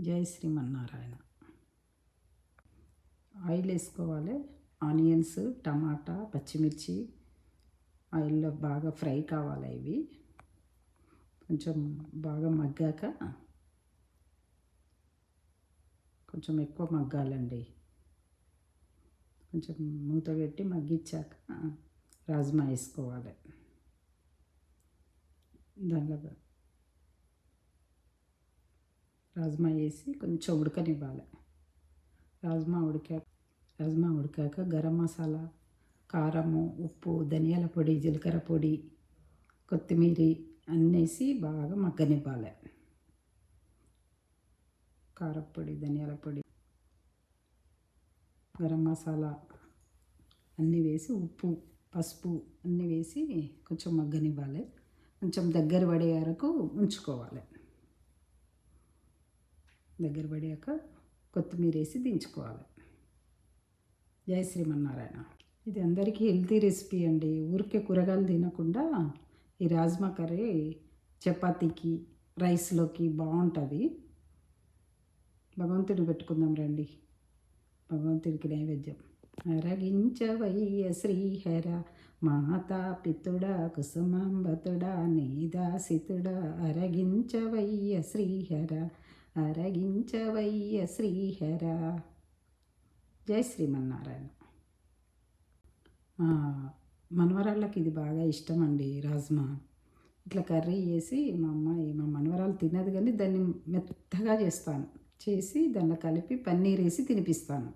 జై శ్రీమన్నారాయణ. ఆయిల్ వేసుకోవాలి. ఆనియన్స్, టమాటా, పచ్చిమిర్చి ఆయిల్లో బాగా ఫ్రై కావాలి. ఇవి కొంచెం బాగా మగ్గాక, కొంచెం ఎక్కువ మగ్గాలండి. కొంచెం మూత పెట్టి మగ్గించాక రాజ్మా వేసుకోవాలి. దానిలో రాజ్మా వేసి కొంచెం ఉడకనివ్వాలి. రాజ్మా ఉడికాక గరం మసాలా, కారము, ఉప్పు, ధనియాల పొడి, జీలకర్ర పొడి, కొత్తిమీర అన్నేసి బాగా మగ్గనివ్వాలి. కారపొడి, ధనియాల పొడి, గరం మసాలా అన్నీ వేసి, ఉప్పు, పసుపు అన్నీ వేసి కొంచెం మగ్గనివ్వాలి. కొంచెం దగ్గర పడే వరకు ఉంచుకోవాలి. దగ్గర పడాక కొత్తిమీర వేసి దించుకోవాలి. జై శ్రీమన్నారాయణ. ఇది అందరికీ హెల్తీ రెసిపీ అండి. ఊరికే కూరగాయలు తినకుండా ఈ రాజ్మా కర్రీ చపాతీకి, రైస్లోకి బాగుంటుంది. భగవంతుడిని పెట్టుకుందాం రండి. భగవంతుడికి నైవేద్యం. అరగించవయ్య శ్రీహర మాతా పితుడా కుసుమాంబతుడా నీదాసితుడా అరగించవయ్య శ్రీహర అరగించవయ్య శ్రీహర. జై శ్రీమన్నారాయణ. మనవరాళ్ళకి ఇది బాగా ఇష్టం అండి. రాజ్మా ఇట్లా కర్రీ చేసి మా మనవరాలు తినదు, కానీ దాన్ని మెత్తగా చేస్తాను. చేసి దానిలో కలిపి పన్నీర్ వేసి తినిపిస్తాను.